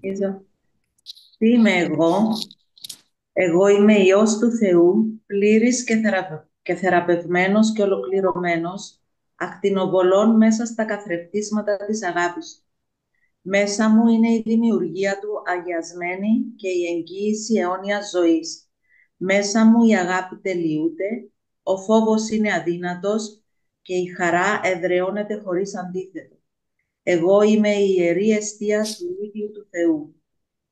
Ίζα. Τι είμαι εγώ? Εγώ είμαι Υιός του Θεού, πλήρης και θεραπευμένος και ολοκληρωμένος, ακτινοβολών μέσα στα καθρεφτίσματα της αγάπης του. Μέσα μου είναι η δημιουργία του αγιασμένη και η εγγύηση αιώνιας ζωής. Μέσα μου η αγάπη τελειούται, ο φόβος είναι αδύνατος και η χαρά εδραιώνεται χωρίς αντίθετο. Εγώ είμαι η ιερή εστία του ίδιου του Θεού.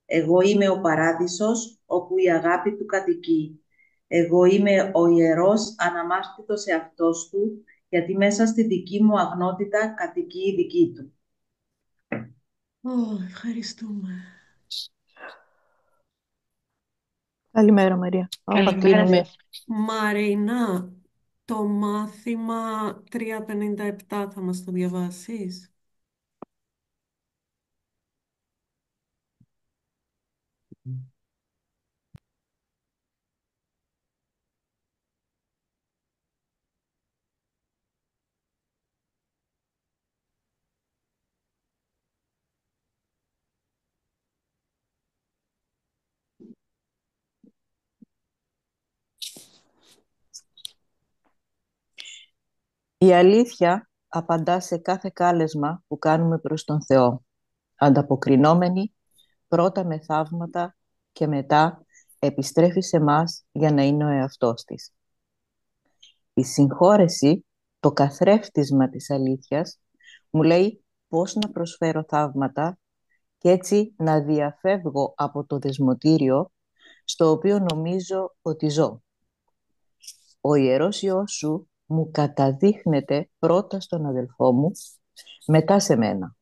Εγώ είμαι ο παράδεισος όπου η αγάπη του κατοικεί. Εγώ είμαι ο ιερός αναμάρτητος εαυτός του, γιατί μέσα στη δική μου αγνότητα κατοικεί η δική του. Ευχαριστούμε. Καλημέρα, Μαρία. Όπα, Καλημέρα. κλείνουμε. Μαρίνα, το μάθημα 357 θα μας το διαβάσεις? Η αλήθεια απαντά σε κάθε κάλεσμα που κάνουμε προς τον Θεό, ανταποκρινόμενη πρώτα με θαύματα και μετά επιστρέφει σε μας για να είναι ο εαυτός της. Η συγχώρεση, το καθρέφτισμα της αλήθειας, μου λέει πώς να προσφέρω θαύματα και έτσι να διαφεύγω από το δεσμοτήριο στο οποίο νομίζω ότι ζω. Ο Ιερός Υιός σου μου καταδείχνεται πρώτα στον αδελφό μου, μετά σε μένα.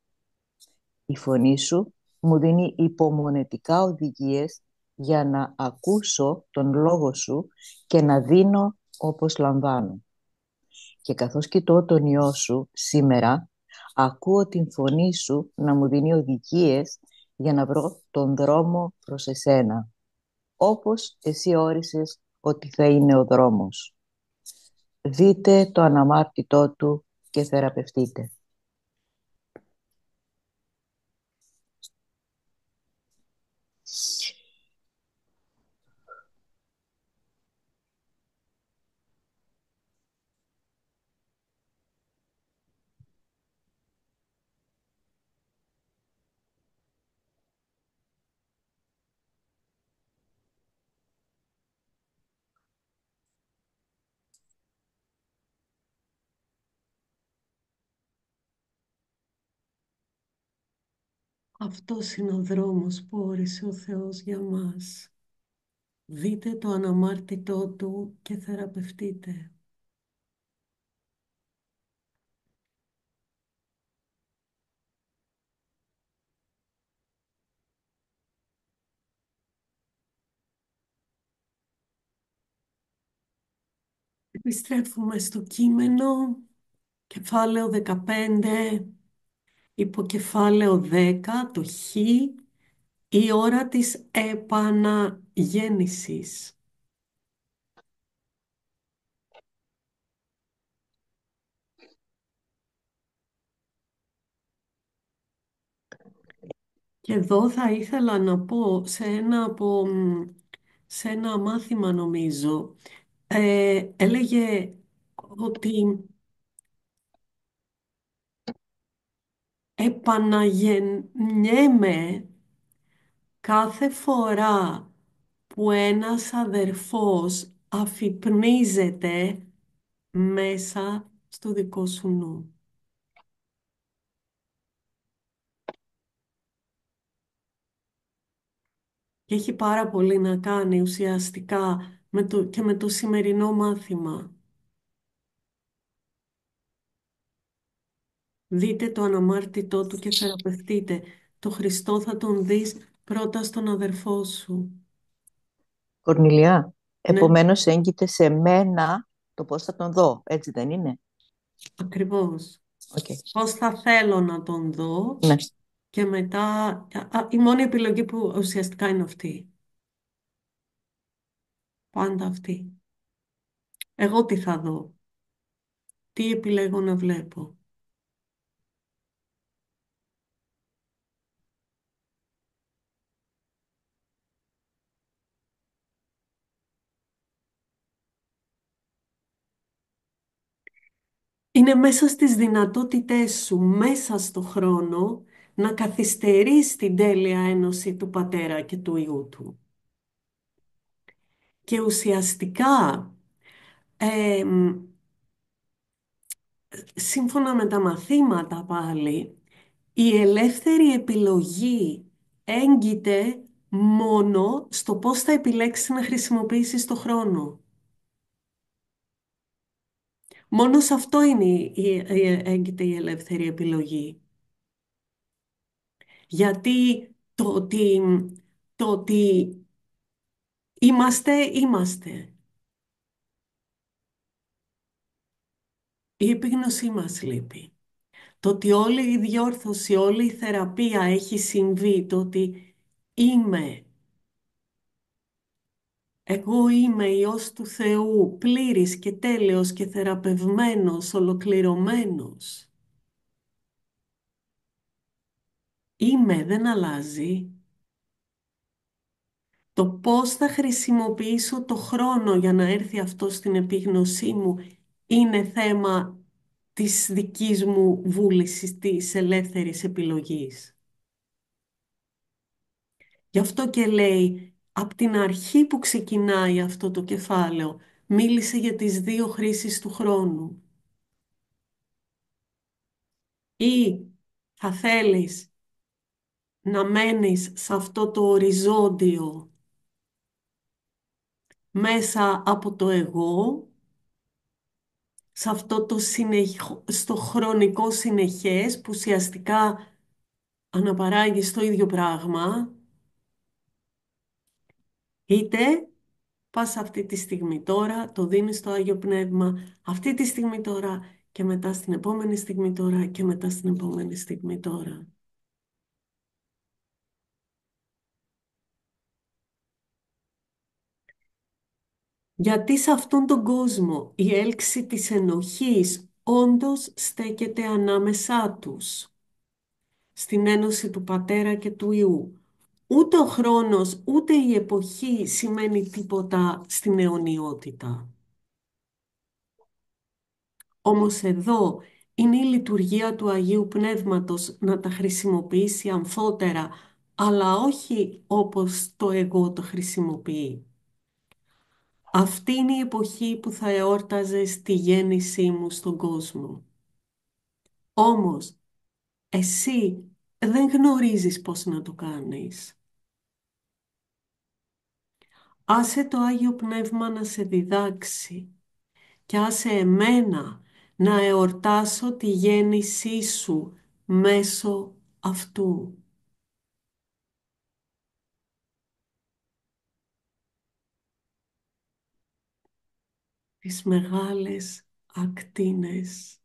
Η φωνή σου μου δίνει υπομονετικά οδηγίες για να ακούσω τον λόγο σου και να δίνω όπως λαμβάνω. Και καθώς κοιτώ τον Υιό σου σήμερα, ακούω την φωνή σου να μου δίνει οδηγίες για να βρω τον δρόμο προς εσένα, όπως εσύ όρισες ότι θα είναι ο δρόμος. Δείτε το αναμάρτητό του και θεραπευτείτε. Αυτός είναι ο δρόμος που όρισε ο Θεός για μας. Δείτε το αναμάρτητό του και θεραπευτείτε. Επιστρέφουμε στο κείμενο, κεφάλαιο 15, υποκεφάλαιο 10, το Χ, η ώρα της επαναγέννησης. Και εδώ θα ήθελα να πω σε ένα μάθημα νομίζω, έλεγε ότι επαναγεννιέμαι κάθε φορά που ένας αδερφός αφυπνίζεται μέσα στο δικό σου νου. Και έχει πάρα πολύ να κάνει ουσιαστικά και με το σημερινό μάθημα. Δείτε το αναμάρτητό του και θεραπευτείτε. Το Χριστό θα τον δεις πρώτα στον αδερφό σου. Κορνηλιά, Ναι, επομένως έγκυται σε μένα το πώς θα τον δω, έτσι δεν είναι? ακριβώς. Okay. Πώς θα θέλω να τον δω Ναι. και μετά η μόνη επιλογή που ουσιαστικά είναι αυτή. Πάντα αυτή. Εγώ τι θα δω. Τι επιλέγω να βλέπω. Είναι μέσα στις δυνατότητές σου, μέσα στο χρόνο, να καθυστερείς την τέλεια ένωση του Πατέρα και του Υιού Του. Και ουσιαστικά, σύμφωνα με τα μαθήματα πάλι, η ελεύθερη επιλογή έγκυται μόνο στο πώς θα επιλέξεις να χρησιμοποιήσεις το χρόνο. Μόνο σε αυτό είναι έγκυται η ελεύθερη επιλογή. Γιατί το ότι είμαστε. Η επίγνωσή μας λείπει. Το ότι όλη η διόρθωση, όλη η θεραπεία έχει συμβεί, το ότι εγώ είμαι Υιός του Θεού, πλήρης και τέλειος και θεραπευμένος, ολοκληρωμένος. Δεν αλλάζει. Το πώς θα χρησιμοποιήσω το χρόνο για να έρθει αυτό στην επίγνωσή μου είναι θέμα της δικής μου βούλησης, της ελεύθερης επιλογής. Γι' αυτό και λέει, από την αρχή που ξεκινάει αυτό το κεφάλαιο, μίλησε για τις δύο χρήσεις του χρόνου. Ή θα θέλεις να μένεις σε αυτό το οριζόντιο μέσα από το εγώ, σε αυτό το στο χρονικό συνεχές που ουσιαστικά αναπαράγει το ίδιο πράγμα, είτε πας αυτή τη στιγμή τώρα, το δίνεις στο Άγιο Πνεύμα, αυτή τη στιγμή τώρα και μετά στην επόμενη στιγμή τώρα και μετά στην επόμενη στιγμή τώρα. Γιατί σε αυτόν τον κόσμο η έλξη της ενοχής όντως στέκεται ανάμεσά τους, στην ένωση του Πατέρα και του Υιού. Ούτε ο χρόνος, ούτε η εποχή σημαίνει τίποτα στην αιωνιότητα. Όμως εδώ είναι η λειτουργία του Αγίου Πνεύματος να τα χρησιμοποιήσει αμφότερα, αλλά όχι όπως το εγώ το χρησιμοποιεί. Αυτή είναι η εποχή που θα εόρταζε στη γέννησή μου στον κόσμο. Όμως, εσύ δεν γνωρίζεις πώς να το κάνεις. Άσε το Άγιο Πνεύμα να σε διδάξει και άσε εμένα να εορτάσω τη γέννησή σου μέσω αυτού. Τις μεγάλες ακτίνες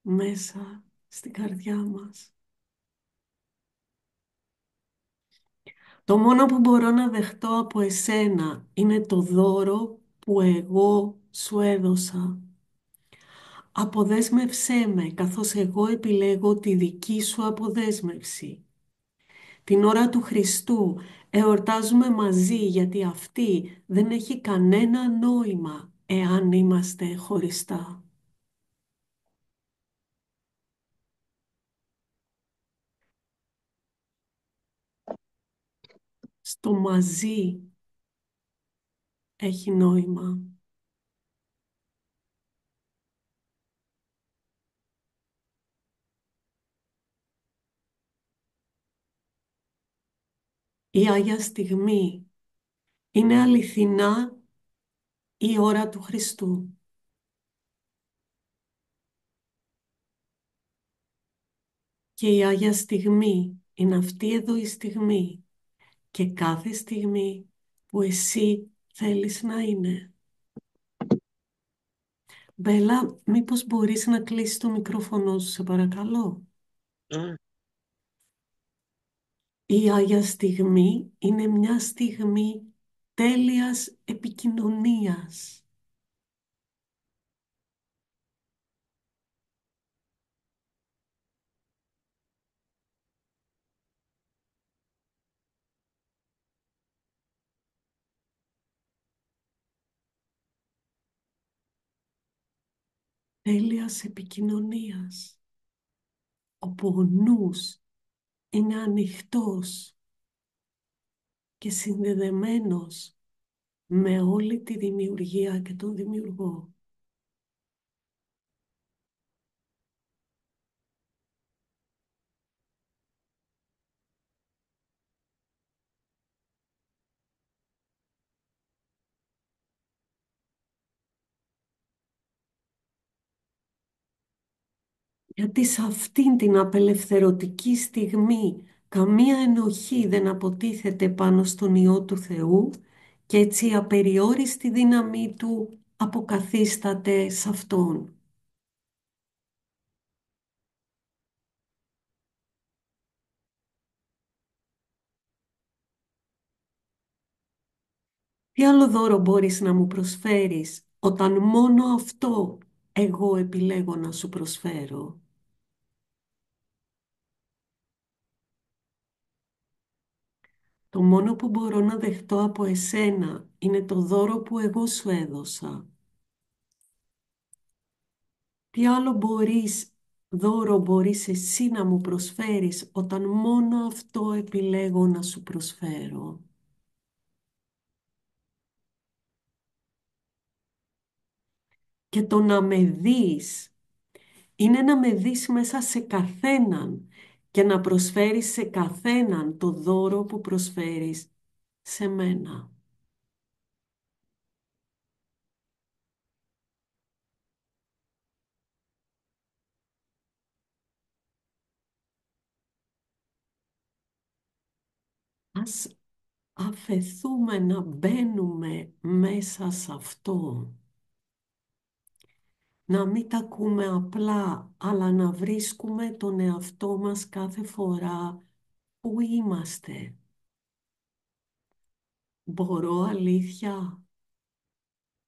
μέσα στην καρδιά μας. Το μόνο που μπορώ να δεχτώ από εσένα είναι το δώρο που εγώ σου έδωσα. Αποδέσμευσέ με καθώς εγώ επιλέγω τη δική σου αποδέσμευση. Την ώρα του Χριστού εορτάζουμε μαζί γιατί αυτή δεν έχει κανένα νόημα εάν είμαστε χωριστά. Στο μαζί έχει νόημα. Η Άγια Στιγμή είναι αληθινά η ώρα του Χριστού. Και η Άγια Στιγμή είναι αυτή εδώ η στιγμή και κάθε στιγμή που εσύ θέλεις να είναι. Μπέλα, μήπως μπορείς να κλείσεις το μικρόφωνο σου, σε παρακαλώ. Η Άγια Στιγμή είναι μια στιγμή τέλειας επικοινωνίας. τέλειας επικοινωνίας, όπου ο νους είναι ανοιχτός και συνδεδεμένος με όλη τη δημιουργία και τον δημιουργό. Γιατί σε αυτήν την απελευθερωτική στιγμή καμία ενοχή δεν αποτίθεται πάνω στον Υιό του Θεού και έτσι η απεριόριστη δύναμή του αποκαθίσταται σε Αυτόν. Τι άλλο δώρο μπορείς να μου προσφέρεις όταν μόνο αυτό εγώ επιλέγω να σου προσφέρω? Το μόνο που μπορώ να δεχτώ από εσένα είναι το δώρο που εγώ σου έδωσα. Τι άλλο δώρο μπορείς εσύ να μου προσφέρεις όταν μόνο αυτό επιλέγω να σου προσφέρω? Και το να με δεις είναι να με δεις μέσα σε καθέναν και να προσφέρεις σε καθέναν το δώρο που προσφέρεις σε μένα. Ας αφεθούμε να μπαίνουμε μέσα σε αυτό. Να μην τα ακούμε απλά, αλλά να βρίσκουμε τον εαυτό μας κάθε φορά που είμαστε. Μπορώ αλήθεια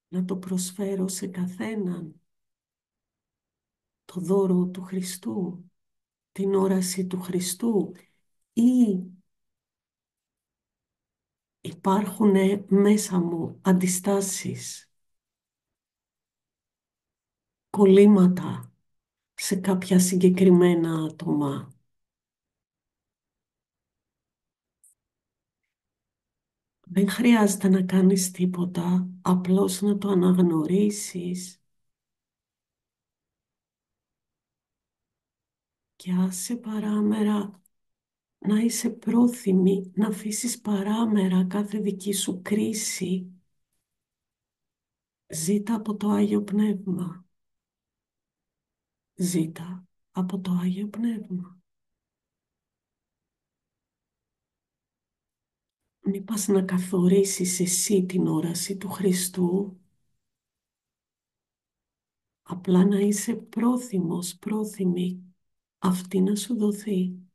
να το προσφέρω σε καθέναν το δώρο του Χριστού, την όραση του Χριστού, ή υπάρχουν μέσα μου αντιστάσεις, κολλήματα σε κάποια συγκεκριμένα άτομα? Δεν χρειάζεται να κάνεις τίποτα, απλώς να το αναγνωρίσεις και άσε παράμερα να είσαι πρόθυμη να αφήσεις παράμερα κάθε δική σου κρίση. Ζήτα από το Άγιο Πνεύμα. Ζήτα από το Άγιο Πνεύμα. Μη πας να καθορίσεις εσύ την όραση του Χριστού. Απλά να είσαι πρόθυμος, πρόθυμη αυτή να σου δοθεί.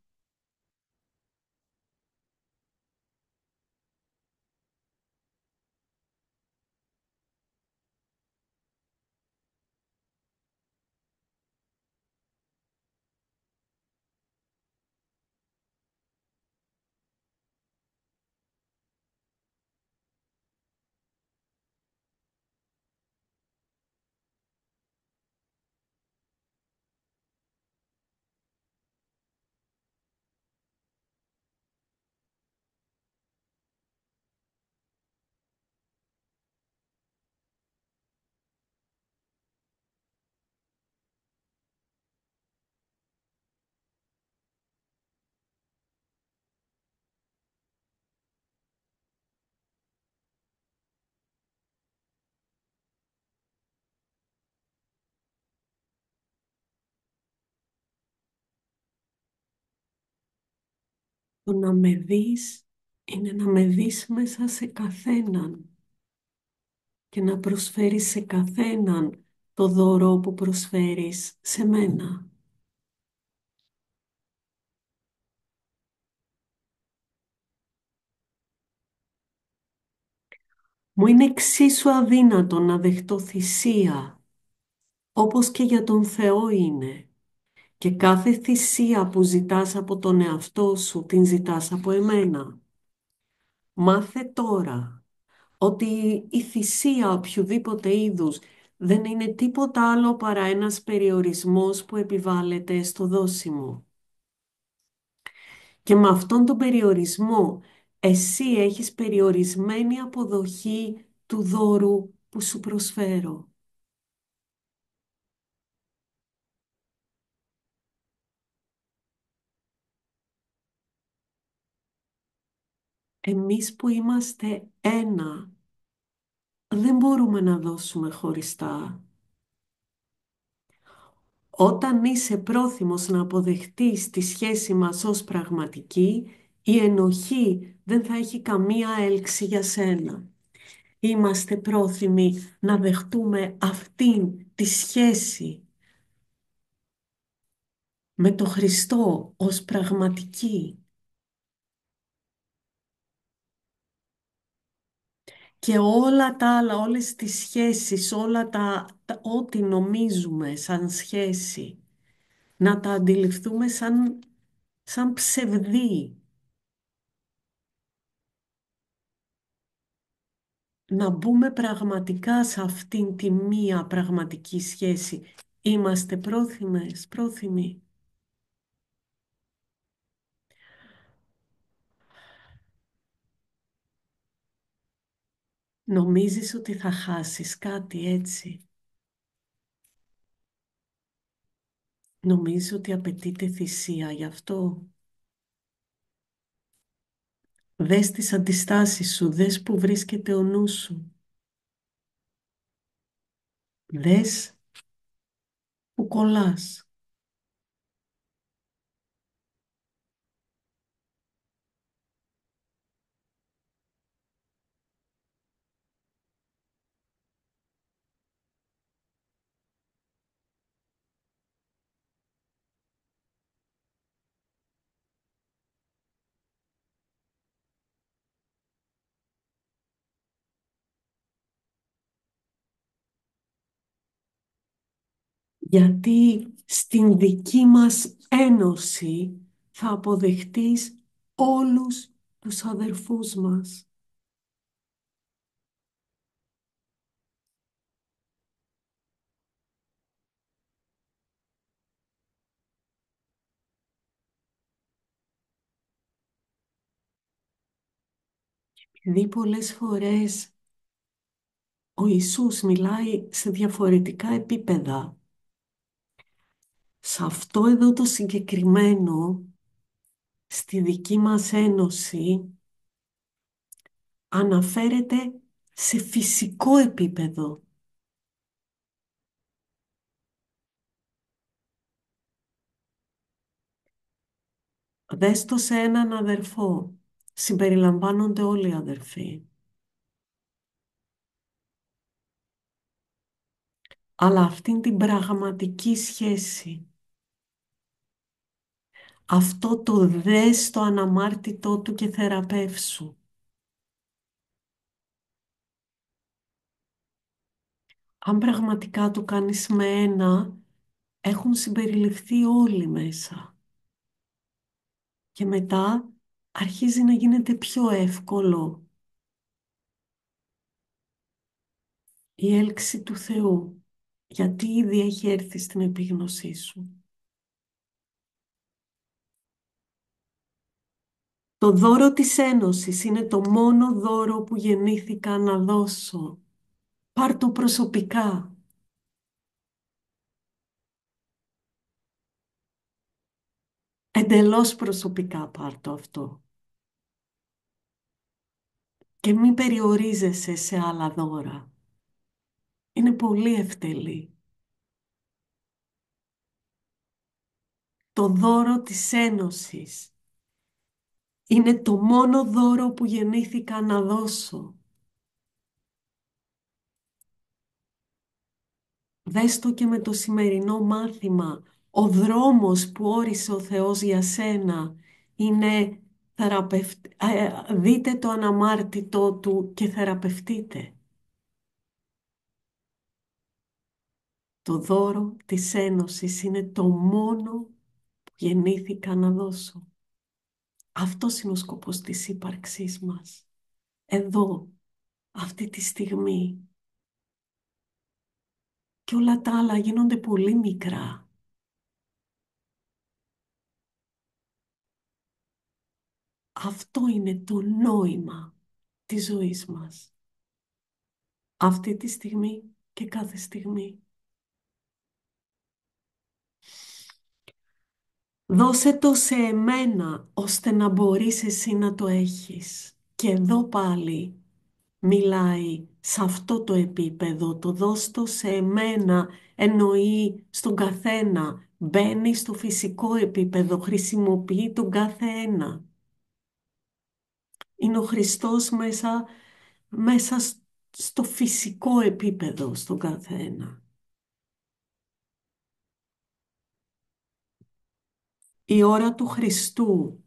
Το να με δεις είναι να με δεις μέσα σε καθέναν και να προσφέρεις σε καθέναν το δώρο που προσφέρεις σε μένα. Μου είναι εξίσου αδύνατο να δεχτώ θυσία, όπως και για τον Θεό είναι. Και κάθε θυσία που ζητάς από τον εαυτό σου, την ζητάς από εμένα. Μάθε τώρα ότι η θυσία οποιοδήποτε είδους δεν είναι τίποτα άλλο παρά ένας περιορισμός που επιβάλλεται στο δώσιμο. Και με αυτόν τον περιορισμό εσύ έχεις περιορισμένη αποδοχή του δώρου που σου προσφέρω. Εμείς που είμαστε ένα, δεν μπορούμε να δώσουμε χωριστά. Όταν είσαι πρόθυμος να αποδεχτείς τη σχέση μας ως πραγματική, η ενοχή δεν θα έχει καμία έλξη για σένα. Είμαστε πρόθυμοι να δεχτούμε αυτήν τη σχέση με το Χριστό ως πραγματική. Και όλα τα άλλα, όλες τις σχέσεις, όλα ό,τι νομίζουμε σαν σχέση, να τα αντιληφθούμε σαν ψευδή. Να μπούμε πραγματικά σε αυτήν τη μία πραγματική σχέση. Είμαστε πρόθυμοι. Νομίζεις ότι θα χάσεις κάτι έτσι? Νομίζεις ότι απαιτείται θυσία γι' αυτό? Δες τις αντιστάσεις σου, δες που βρίσκεται ο νους σου. Δες που κολλάς. Γιατί στην δική μας ένωση θα αποδεχτείς όλους τους αδερφούς μας. Επειδή πολλές φορές ο Ιησούς μιλάει σε διαφορετικά επίπεδα. Σε αυτό εδώ το συγκεκριμένο, στη δική μας ένωση, αναφέρεται σε φυσικό επίπεδο. Δες το σε έναν αδερφό. Συμπεριλαμβάνονται όλοι οι αδερφοί. Αλλά αυτήν την πραγματική σχέση, αυτό το δες το αναμάρτητό του και θεραπεύσου. Αν πραγματικά το κάνεις με ένα, έχουν συμπεριληφθεί όλοι μέσα. Και μετά αρχίζει να γίνεται πιο εύκολο η έλξη του Θεού, γιατί ήδη έχει έρθει στην επίγνωσή σου. Το δώρο της Ένωσης είναι το μόνο δώρο που γεννήθηκα να δώσω. Πάρ' το προσωπικά. Εντελώς προσωπικά πάρ' το αυτό. Και μην περιορίζεσαι σε άλλα δώρα. Είναι πολύ ευτελή. Το δώρο της Ένωσης είναι το μόνο δώρο που γεννήθηκα να δώσω. Δες το και με το σημερινό μάθημα. Ο δρόμος που όρισε ο Θεός για σένα είναι δείτε το αναμάρτητό Του και θεραπευτείτε. Το δώρο της Ένωσης είναι το μόνο που γεννήθηκα να δώσω. Αυτός είναι ο σκοπός της ύπαρξής μας. Εδώ, αυτή τη στιγμή. και όλα τα άλλα γίνονται πολύ μικρά. Αυτό είναι το νόημα της ζωής μας. Αυτή τη στιγμή και κάθε στιγμή. Δώσε το σε εμένα, ώστε να μπορείς εσύ να το έχεις. Και εδώ πάλι μιλάει σε αυτό το επίπεδο. Το δώσ' το σε εμένα εννοεί στον καθένα. Μπαίνει στο φυσικό επίπεδο, χρησιμοποιεί τον κάθε ένα. Είναι ο Χριστός μέσα στο φυσικό επίπεδο, στον κάθε ένα. Η ώρα του Χριστού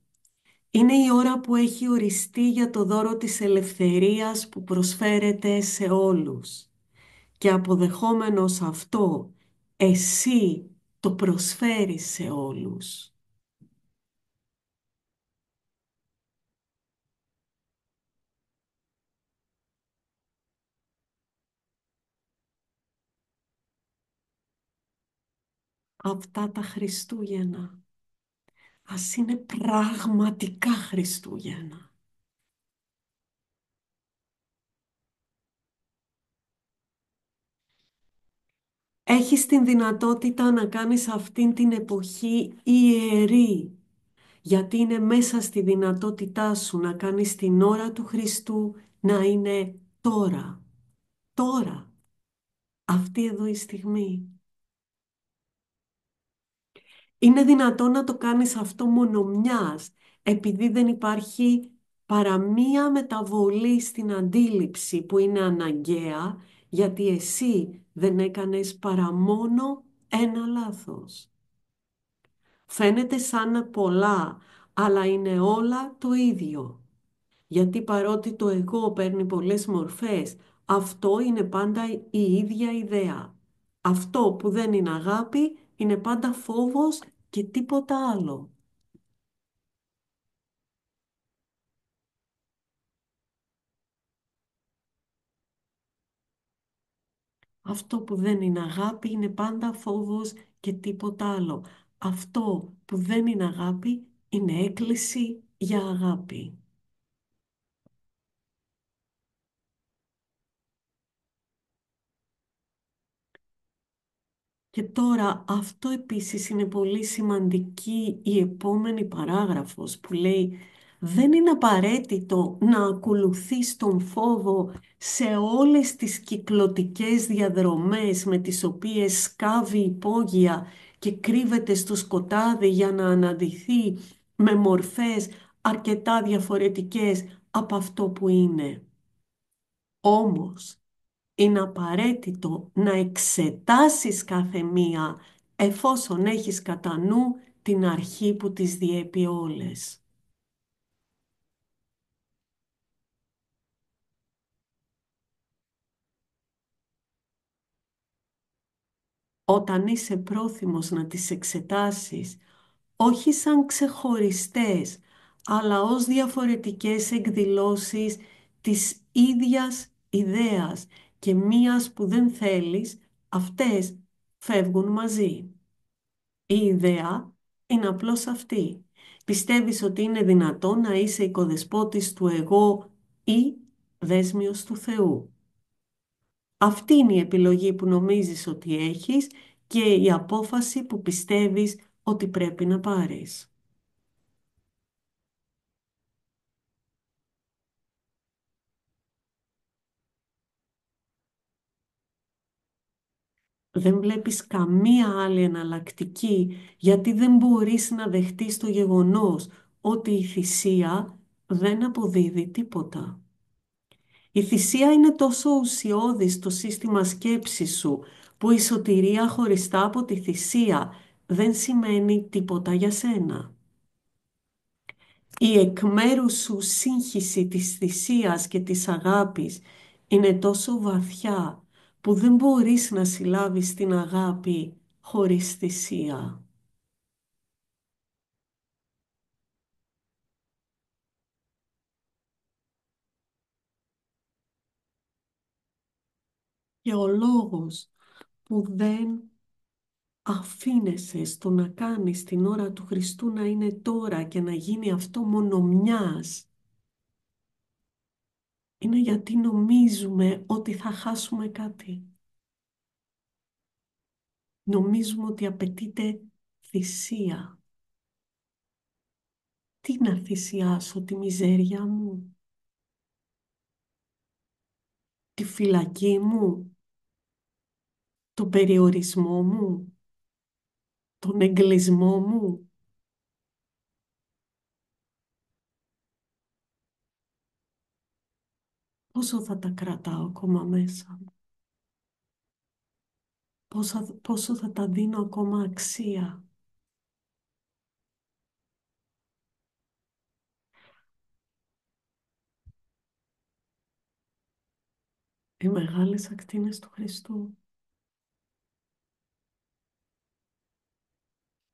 είναι η ώρα που έχει οριστεί για το δώρο της ελευθερίας που προσφέρεται σε όλους. Και αποδεχόμενος αυτό, εσύ το προσφέρεις σε όλους. Αυτά τα Χριστούγεννα, ας είναι πραγματικά Χριστούγεννα. Έχεις την δυνατότητα να κάνεις αυτήν την εποχή ιερή, γιατί είναι μέσα στη δυνατότητά σου να κάνεις την ώρα του Χριστού να είναι τώρα. Τώρα. Αυτή εδώ η στιγμή. Είναι δυνατόν να το κάνεις αυτό μόνο μιας, επειδή δεν υπάρχει παρά μία μεταβολή στην αντίληψη που είναι αναγκαία, γιατί εσύ δεν έκανες παρά μόνο ένα λάθος. Φαίνεται σαν πολλά, αλλά είναι όλα το ίδιο. Γιατί παρότι το εγώ παίρνει πολλές μορφές, αυτό είναι πάντα η ίδια ιδέα. Αυτό που δεν είναι αγάπη είναι πάντα φόβος και τίποτα άλλο. Αυτό που δεν είναι αγάπη είναι πάντα φόβος και τίποτα άλλο. Αυτό που δεν είναι αγάπη είναι έκκληση για αγάπη. Και τώρα αυτό επίσης είναι πολύ σημαντική η επόμενη παράγραφος που λέει δεν είναι απαραίτητο να ακολουθείς τον φόβο σε όλες τις κυκλωτικές διαδρομές με τις οποίες σκάβει υπόγεια και κρύβεται στο σκοτάδι για να αναδυθεί με μορφές αρκετά διαφορετικές από αυτό που είναι. Όμως, είναι απαραίτητο να εξετάσεις κάθε μία εφόσον έχεις κατά νου την αρχή που τις διέπει όλες. Όταν είσαι πρόθυμος να τις εξετάσεις, όχι σαν ξεχωριστές, αλλά ως διαφορετικές εκδηλώσεις της ίδιας ιδέας και μίας που δεν θέλεις, αυτές φεύγουν μαζί. Η ιδέα είναι απλώς αυτή. Πιστεύεις ότι είναι δυνατόν να είσαι οικοδεσπότης του εγώ ή δέσμιος του Θεού. Αυτή είναι η επιλογή που νομίζεις ότι έχεις και η απόφαση που πιστεύεις ότι πρέπει να πάρεις. Δεν βλέπεις καμία άλλη εναλλακτική γιατί δεν μπορείς να δεχτείς το γεγονός ότι η θυσία δεν αποδίδει τίποτα. Η θυσία είναι τόσο ουσιώδη στο σύστημα σκέψης σου που η σωτηρία χωριστά από τη θυσία δεν σημαίνει τίποτα για σένα. Η εκ μέρου σου σύγχυση της θυσίας και της αγάπης είναι τόσο βαθιά που δεν μπορείς να συλλάβεις την αγάπη χωρίς θυσία. Και ο λόγος που δεν αφήνεσαι στο να κάνεις την ώρα του Χριστού να είναι τώρα και να γίνει αυτό μόνο μιας, είναι γιατί νομίζουμε ότι θα χάσουμε κάτι. Νομίζουμε ότι απαιτείται θυσία. Τι να θυσιάσω, τη μιζέρια μου, τη φυλακή μου, τον περιορισμό μου, τον εγκλεισμό μου. Πόσο θα τα κρατάω ακόμα μέσα μου, πόσο θα τα δίνω ακόμα αξία. Οι μεγάλες ακτίνες του Χριστού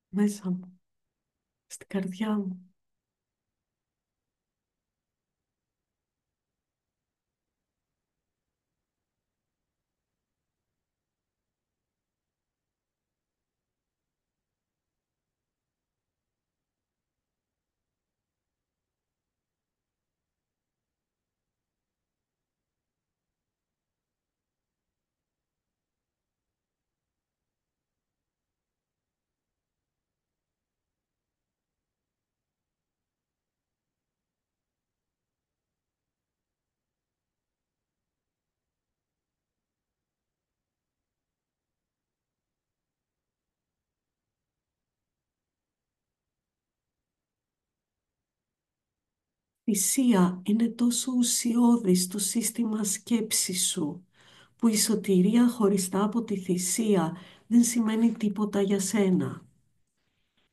μέσα μου, στην καρδιά μου. Θυσία είναι τόσο ουσιώδη στο σύστημα σκέψης σου, που η σωτηρία χωριστά από τη θυσία δεν σημαίνει τίποτα για σένα.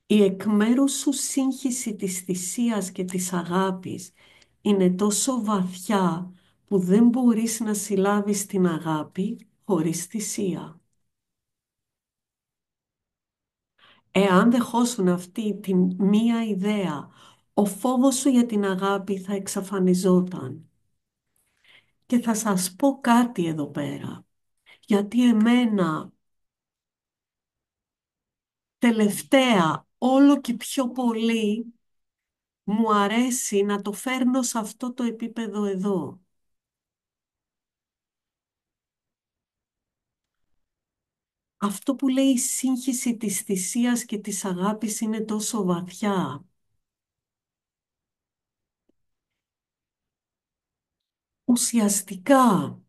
Η εκ μέρους σου σύγχυση της θυσίας και της αγάπης είναι τόσο βαθιά που δεν μπορείς να συλλάβεις την αγάπη χωρίς θυσία. Εάν δεχόσουν αυτή τη μία ιδέα, ο φόβος σου για την αγάπη θα εξαφανιζόταν. Και θα σας πω κάτι εδώ πέρα, γιατί εμένα τελευταία όλο και πιο πολύ μου αρέσει να το φέρνω σε αυτό το επίπεδο εδώ. Αυτό που λέει η σύγχυση της θυσίας και της αγάπης είναι τόσο βαθιά. Ουσιαστικά,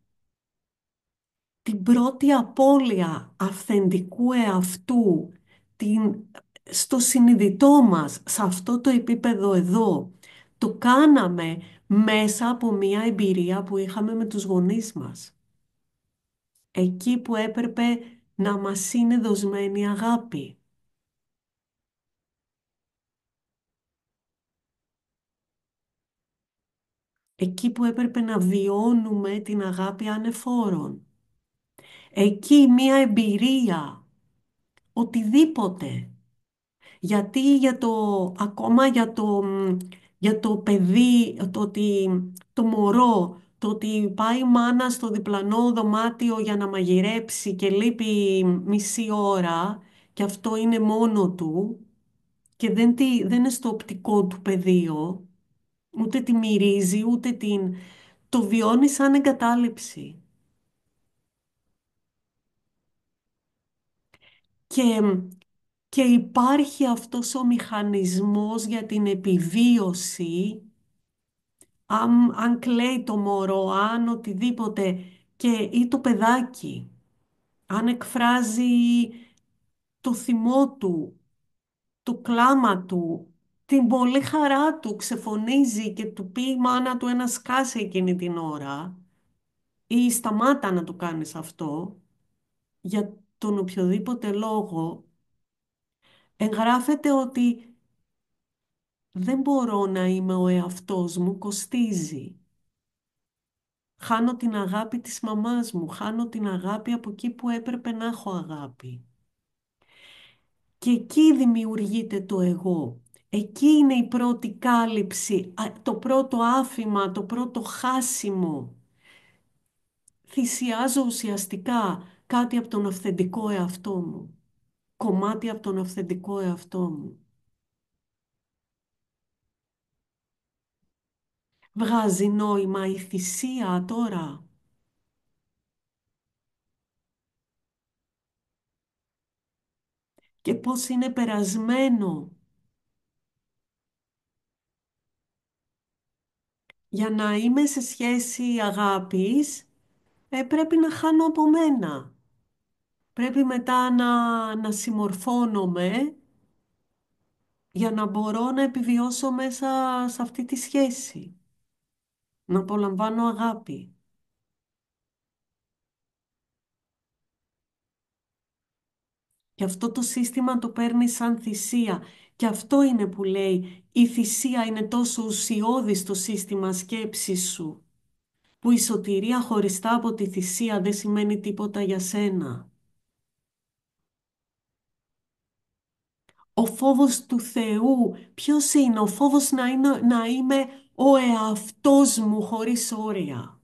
την πρώτη απώλεια αυθεντικού εαυτού, στο συνειδητό μας, σε αυτό το επίπεδο εδώ, το κάναμε μέσα από μια εμπειρία που είχαμε με τους γονείς μας. Εκεί που έπρεπε να μας είναι δοσμένη αγάπη. Εκεί που έπρεπε να βιώνουμε την αγάπη ανεφόρων. Εκεί μια εμπειρία, οτιδήποτε. Γιατί ακόμα για το παιδί, το μωρό, το ότι πάει η μάνα στο διπλανό δωμάτιο για να μαγειρέψει και λείπει μισή ώρα και αυτό είναι μόνο του και δεν είναι στο οπτικό του πεδίο, ούτε τη μυρίζει, το βιώνει σαν εγκατάλειψη. Και, και υπάρχει αυτός ο μηχανισμός για την επιβίωση, αν κλαίει το μωρό, αν οτιδήποτε, ή το παιδάκι, αν εκφράζει το θυμό του, το κλάμα του, την πολύ χαρά του, ξεφωνίζει και του πει η μάνα του ένα σκάσε εκείνη την ώρα ή σταμάτα να το κάνεις αυτό, για τον οποιοδήποτε λόγο, εγγράφεται ότι δεν μπορώ να είμαι ο εαυτός μου, κοστίζει. Χάνω την αγάπη της μαμάς μου, χάνω την αγάπη από εκεί που έπρεπε να έχω αγάπη. Και εκεί δημιουργείται το εγώ. Εκεί είναι η πρώτη κάλυψη, το πρώτο άφημα, το πρώτο χάσιμο. Θυσιάζω ουσιαστικά κάτι από τον αυθεντικό εαυτό μου, κομμάτι από τον αυθεντικό εαυτό μου. Βγάζει νόημα η θυσία τώρα? Και πώς είναι περασμένο? Για να είμαι σε σχέση αγάπης, πρέπει να χάνω από μένα. Πρέπει μετά να συμμορφώνομαι για να μπορώ να επιβιώσω μέσα σε αυτή τη σχέση. Να απολαμβάνω αγάπη. Και αυτό το σύστημα το παίρνει σαν θυσία. Και αυτό είναι που λέει, η θυσία είναι τόσο ουσιώδη στο σύστημα σκέψης σου, που η σωτηρία χωριστά από τη θυσία δεν σημαίνει τίποτα για σένα. Ο φόβος του Θεού, ποιος είναι? Ο φόβος να είμαι ο εαυτός μου χωρίς όρια.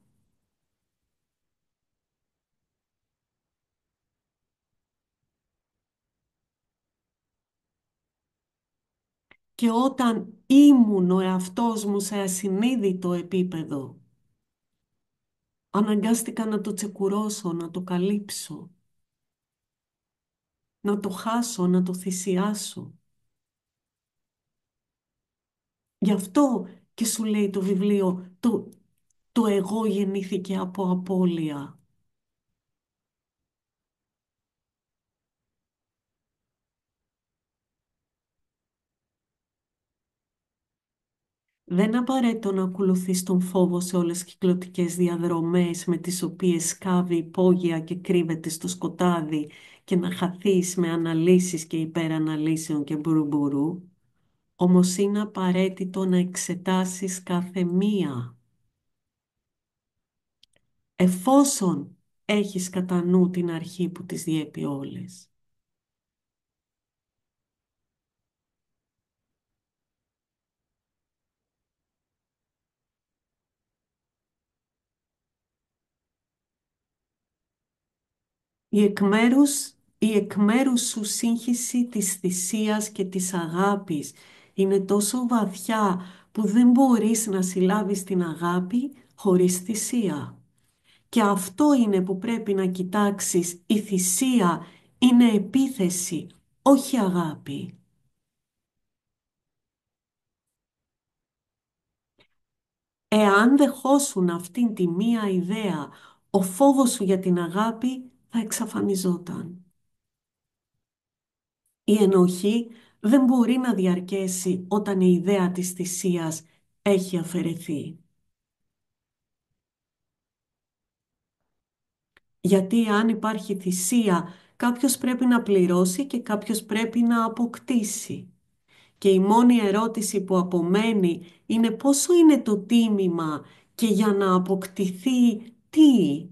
Και όταν ήμουν ο εαυτός μου σε ασυνείδητο επίπεδο, αναγκάστηκα να το τσεκουρώσω, να το καλύψω, να το χάσω, να το θυσιάσω. Γι' αυτό και σου λέει το βιβλίο, το εγώ γεννήθηκε από απώλεια. Δεν απαραίτητο να ακολουθείς τον φόβο σε όλες τις κυκλωτικές διαδρομές με τις οποίες σκάβει υπόγεια και κρύβεται στο σκοτάδι και να χαθείς με αναλύσεις και υπεραναλύσεων και μπουρουμπουρού. Όμως είναι απαραίτητο να εξετάσεις κάθε μία. Εφόσον έχεις κατά νου την αρχή που τις διέπει όλες. Η εκ μέρους σου σύγχυση της θυσίας και της αγάπης είναι τόσο βαθιά που δεν μπορείς να συλλάβεις την αγάπη χωρίς θυσία. Και αυτό είναι που πρέπει να κοιτάξεις. Η θυσία είναι επίθεση, όχι αγάπη. Εάν δεχόσουν αυτήν τη μία ιδέα, ο φόβος σου για την αγάπη θα εξαφανιζόταν. Η ενοχή δεν μπορεί να διαρκέσει όταν η ιδέα της θυσίας έχει αφαιρεθεί. Γιατί αν υπάρχει θυσία, κάποιος πρέπει να πληρώσει και κάποιος πρέπει να αποκτήσει. Και η μόνη ερώτηση που απομένει είναι πόσο είναι το τίμημα και για να αποκτηθεί τι.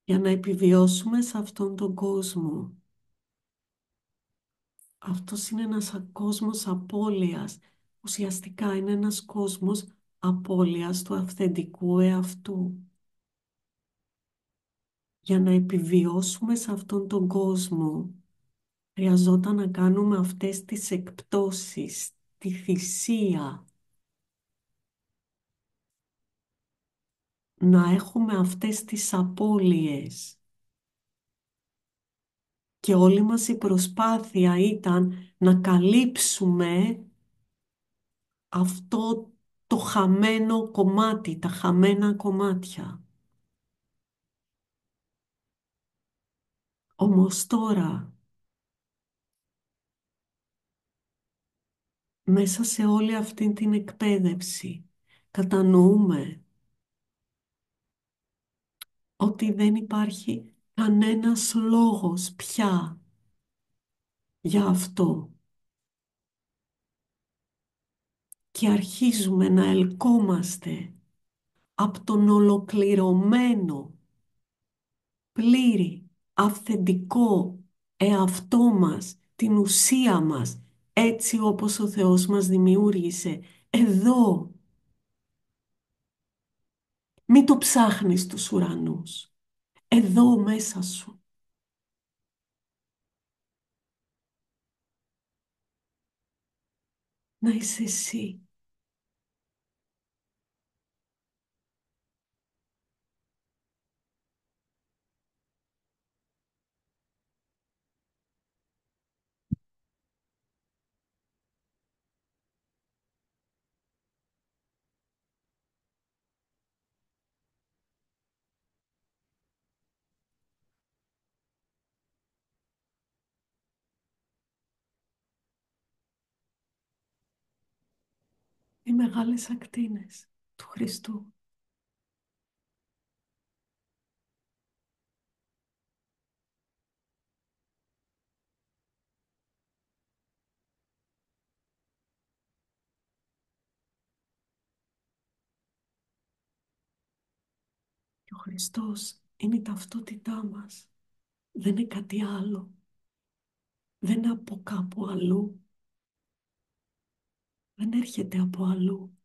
Για να επιβιώσουμε σε αυτόν τον κόσμο. Αυτός είναι ένας κόσμος απώλειας. Ουσιαστικά είναι ένας κόσμος απώλειας του αυθεντικού εαυτού. Για να επιβιώσουμε σε αυτόν τον κόσμο, χρειαζόταν να κάνουμε αυτές τις εκπτώσεις, τη θυσία. Να έχουμε αυτές τις απώλειες. Και όλη μας η προσπάθεια ήταν να καλύψουμε αυτό το χαμένο κομμάτι, τα χαμένα κομμάτια. Όμως τώρα, μέσα σε όλη αυτή την εκπαίδευση, κατανοούμε ότι δεν υπάρχει κανένας λόγος πια για αυτό. και αρχίζουμε να ελκόμαστε από τον ολοκληρωμένο, πλήρη, αυθεντικό εαυτό μας, την ουσία μας, έτσι όπως ο Θεός μας δημιούργησε. Εδώ, μην το ψάχνεις στους ουρανούς. Εδώ μέσα σου. Να είσαι εσύ. Οι μεγάλες ακτίνες του Χριστού. Και ο Χριστός είναι η ταυτότητά μας. Δεν είναι κάτι άλλο. Δεν είναι από κάπου αλλού. Δεν έρχεται από αλλού.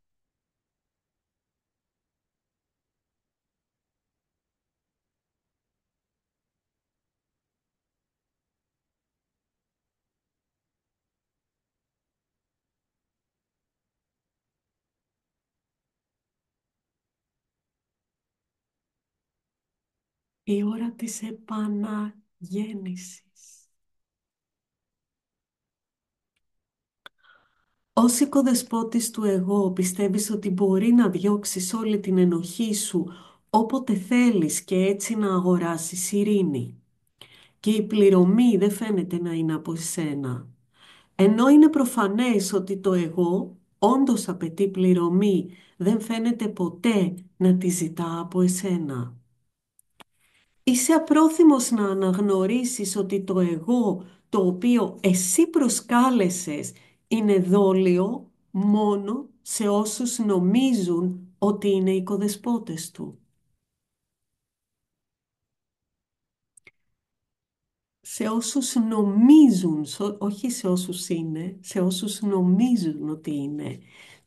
Η ώρα της επαναγέννησης. Ως οικοδεσπότης του εγώ πιστεύεις ότι μπορεί να διώξεις όλη την ενοχή σου όποτε θέλεις και έτσι να αγοράσεις ειρήνη. Και η πληρωμή δεν φαίνεται να είναι από εσένα. Ενώ είναι προφανές ότι το εγώ όντως απαιτεί πληρωμή, δεν φαίνεται ποτέ να τη ζητά από εσένα. Είσαι απρόθυμος να αναγνωρίσεις ότι το εγώ το οποίο εσύ προσκάλεσες είναι δόλιο μόνο σε όσους νομίζουν ότι είναι οικοδεσπότες του. Σε όσους νομίζουν, όχι σε όσους είναι, σε όσους νομίζουν ότι είναι.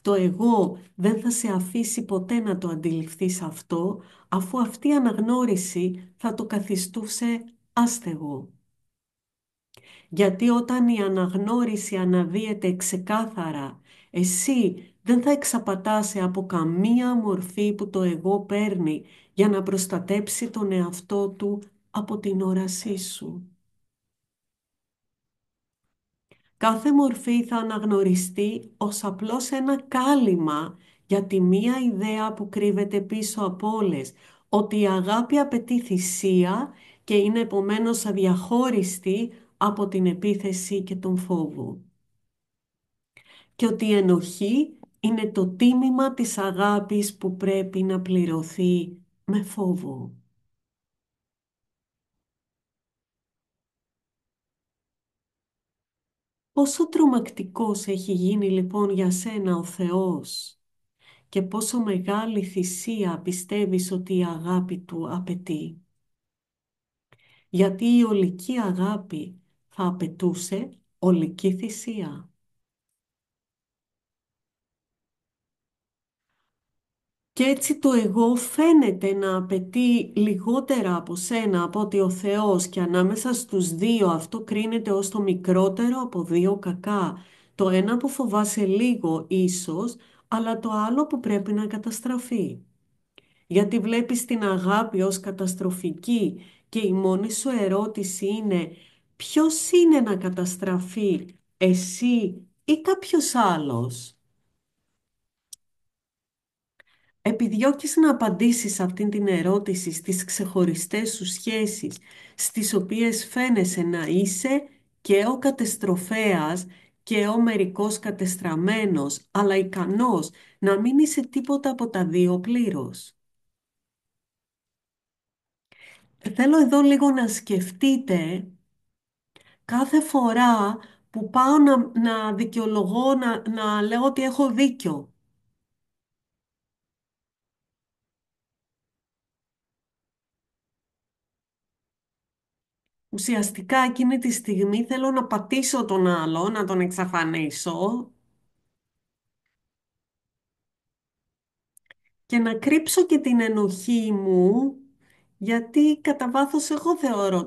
Το εγώ δεν θα σε αφήσει ποτέ να το αντιληφθείς αυτό, αφού αυτή η αναγνώριση θα το καθιστούσε άστεγο. Γιατί όταν η αναγνώριση αναδύεται ξεκάθαρα, εσύ δεν θα εξαπατάσαι από καμία μορφή που το εγώ παίρνει για να προστατέψει τον εαυτό του από την όρασή σου. Κάθε μορφή θα αναγνωριστεί ως απλώς ένα κάλυμα για τη μία ιδέα που κρύβεται πίσω από όλες, ότι η αγάπη απαιτεί θυσία και είναι επομένως αδιαχώριστη από την επίθεση και τον φόβο. Και ότι η ενοχή είναι το τίμημα της αγάπης που πρέπει να πληρωθεί με φόβο. Πόσο τρομακτικός έχει γίνει λοιπόν για σένα ο Θεός και πόσο μεγάλη θυσία πιστεύεις ότι η αγάπη του απαιτεί. Γιατί η ολική αγάπη θα απαιτούσε ολική θυσία. Και έτσι το εγώ φαίνεται να απαιτεί λιγότερα από σένα από ότι ο Θεός και ανάμεσα στους δύο αυτό κρίνεται ως το μικρότερο από δύο κακά. Το ένα που φοβάσαι λίγο ίσως, αλλά το άλλο που πρέπει να καταστραφεί. Γιατί βλέπεις την αγάπη ως καταστροφική και η μόνη σου ερώτηση είναι ποιος είναι να καταστραφεί, εσύ ή κάποιος άλλος. Επιδιώκεις να απαντήσεις αυτήν την ερώτηση στις ξεχωριστές σου σχέσεις, στις οποίες φαίνεσαι να είσαι και ο κατεστροφέας και ο μερικώς κατεστραμμένος, αλλά ικανός να μην είσαι τίποτα από τα δύο πλήρως. Θέλω εδώ λίγο να σκεφτείτε κάθε φορά που πάω να δικαιολογώ, να λέω ότι έχω δίκιο. Ουσιαστικά εκείνη τη στιγμή θέλω να πατήσω τον άλλο, να τον εξαφανίσω και να κρύψω και την ενοχή μου, γιατί κατά βάθος εγώ θεωρώ,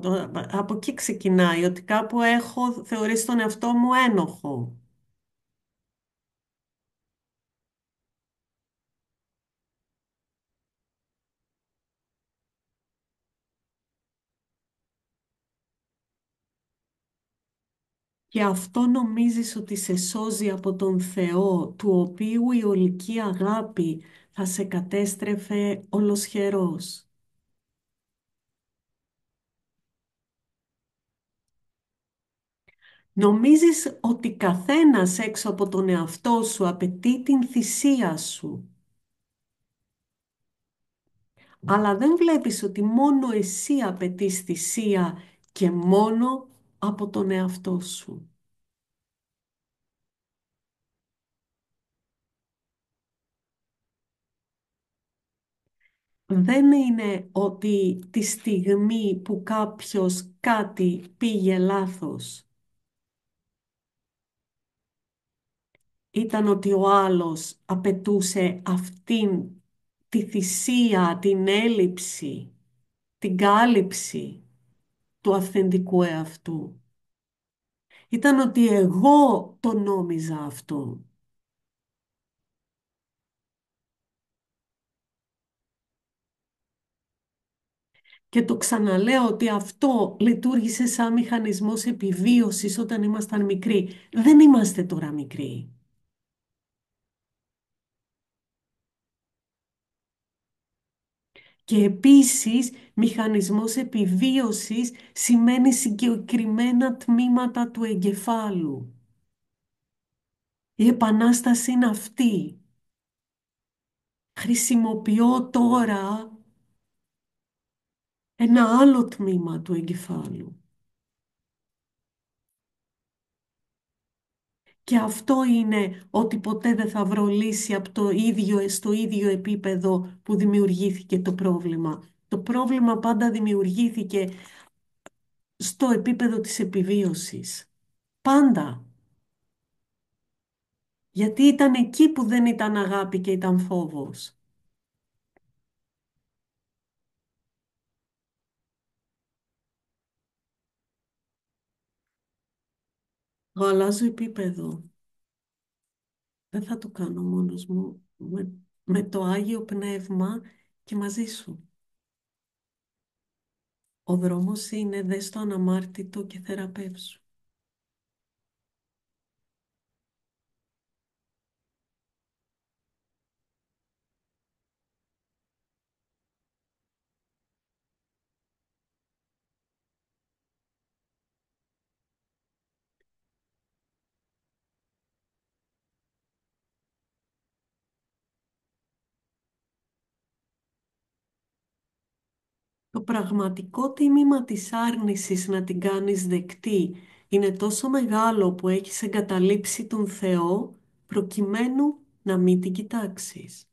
από εκεί ξεκινάει, ότι κάπου έχω θεωρήσει τον εαυτό μου ένοχο. Και αυτό νομίζεις ότι σε σώζει από τον Θεό, του οποίου η ολική αγάπη θα σε κατέστρεφε ολοσχερός. Νομίζεις ότι καθένας έξω από τον εαυτό σου απαιτεί την θυσία σου. Αλλά δεν βλέπεις ότι μόνο εσύ απαιτείς θυσία και μόνο από τον εαυτό σου. Δεν είναι ότι τη στιγμή που κάποιος κάτι πήγε λάθος, ήταν ότι ο άλλος απαιτούσε αυτήν τη θυσία, την έλλειψη, την κάλυψη του αυθεντικού εαυτού. Ήταν ότι εγώ το νόμιζα αυτό. Και το ξαναλέω ότι αυτό λειτουργήσε σαν μηχανισμός επιβίωσης όταν ήμασταν μικροί. Δεν είμαστε τώρα μικροί. Και επίσης, μηχανισμός επιβίωσης σημαίνει συγκεκριμένα τμήματα του εγκεφάλου. Η επανάσταση είναι αυτή. Χρησιμοποιώ τώρα ένα άλλο τμήμα του εγκεφάλου. Και αυτό είναι ότι ποτέ δεν θα βρω λύση από το ίδιο στο ίδιο επίπεδο που δημιουργήθηκε το πρόβλημα. Το πρόβλημα πάντα δημιουργήθηκε στο επίπεδο της επιβίωσης. Πάντα. Γιατί ήταν εκεί που δεν ήταν αγάπη και ήταν φόβος. Εγώ αλλάζω επίπεδο. Δεν θα το κάνω μόνος μου. Με το Άγιο Πνεύμα και μαζί σου. Ο δρόμος είναι δες το αναμάρτητο και θεραπεύσου. Το πραγματικό τίμημα της άρνησης να την κάνεις δεκτή είναι τόσο μεγάλο που έχεις εγκαταλείψει τον Θεό προκειμένου να μην την κοιτάξεις.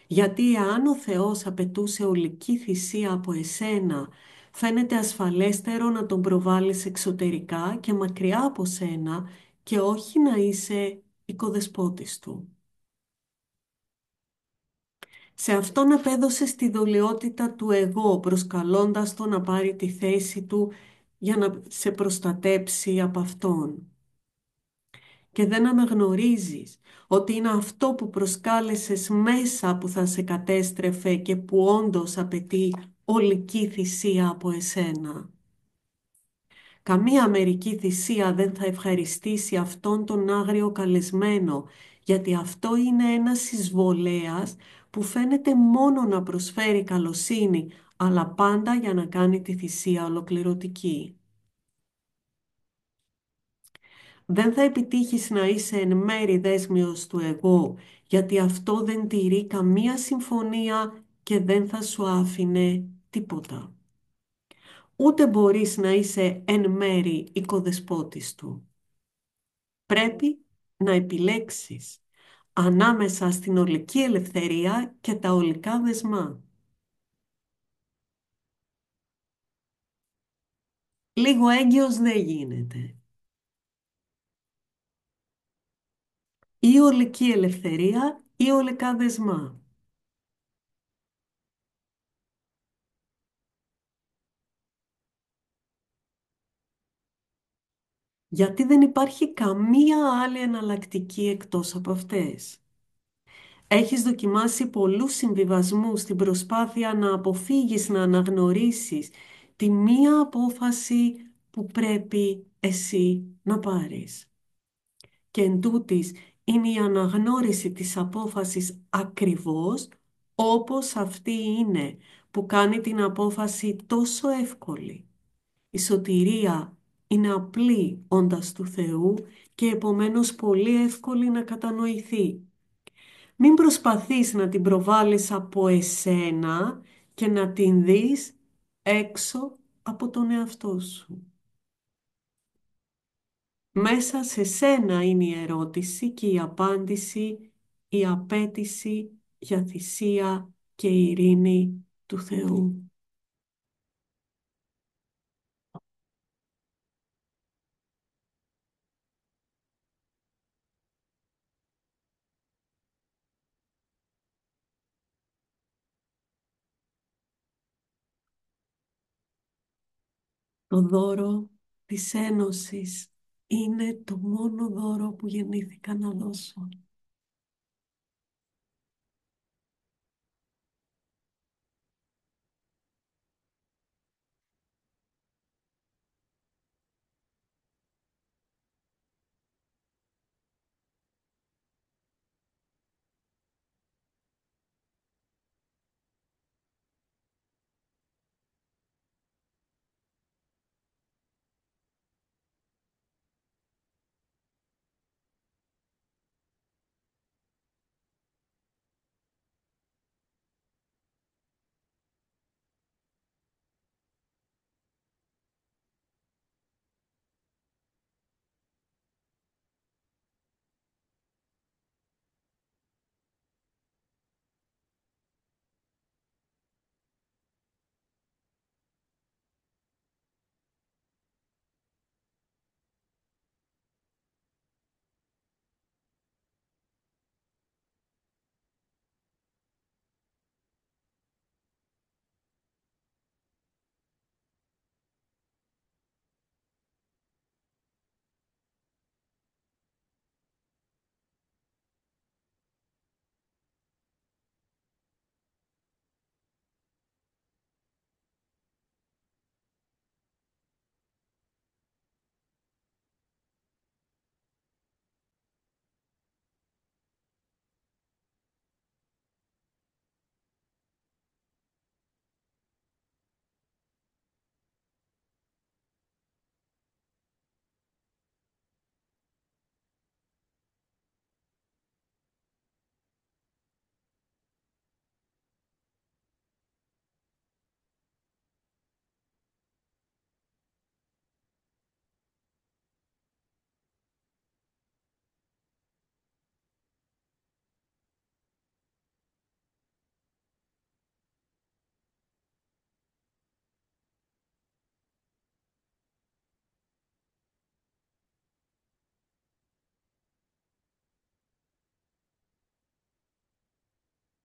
Γιατί αν ο Θεός απαιτούσε ολική θυσία από εσένα, φαίνεται ασφαλέστερο να τον προβάλλεις εξωτερικά και μακριά από σένα και όχι να είσαι οικοδεσπότης του. Σε αυτόν απέδωσε τη δολιότητα του εγώ, προσκαλώντας τον να πάρει τη θέση του για να σε προστατέψει από αυτόν. Και δεν αναγνωρίζεις ότι είναι αυτό που προσκάλεσες μέσα που θα σε κατέστρεφε και που όντως απαιτεί ολική θυσία από εσένα. Καμία μερική θυσία δεν θα ευχαριστήσει αυτόν τον άγριο καλεσμένο, γιατί αυτό είναι ένας εισβολέας που φαίνεται μόνο να προσφέρει καλοσύνη, αλλά πάντα για να κάνει τη θυσία ολοκληρωτική. Δεν θα επιτύχεις να είσαι εν μέρη δέσμιος του εγώ, γιατί αυτό δεν τηρεί καμία συμφωνία και δεν θα σου άφηνε τίποτα. Ούτε μπορείς να είσαι εν μέρη οικοδεσπότης του. Πρέπει να επιλέξεις ανάμεσα στην ολική ελευθερία και τα ολικά δεσμά. Λίγο έγκυος δεν γίνεται. Ή ολική ελευθερία ή ολικά δεσμά. Γιατί δεν υπάρχει καμία άλλη εναλλακτική εκτός από αυτές. Έχεις δοκιμάσει πολλούς συμβιβασμούς στην προσπάθεια να αποφύγεις να αναγνωρίσεις τη μία απόφαση που πρέπει εσύ να πάρεις. Και εντούτοις είναι η αναγνώριση της απόφασης ακριβώς όπως αυτή είναι που κάνει την απόφαση τόσο εύκολη. Η σωτηρία είναι απλή όντας του Θεού και επομένως πολύ εύκολη να κατανοηθεί. Μην προσπαθείς να την προβάλλεις από εσένα και να την δεις έξω από τον εαυτό σου. Μέσα σε σένα είναι η ερώτηση και η απάντηση, η απέτηση για θυσία και ειρήνη του Θεού. Το δώρο της Ένωσης είναι το μόνο δώρο που γεννήθηκα να δώσω.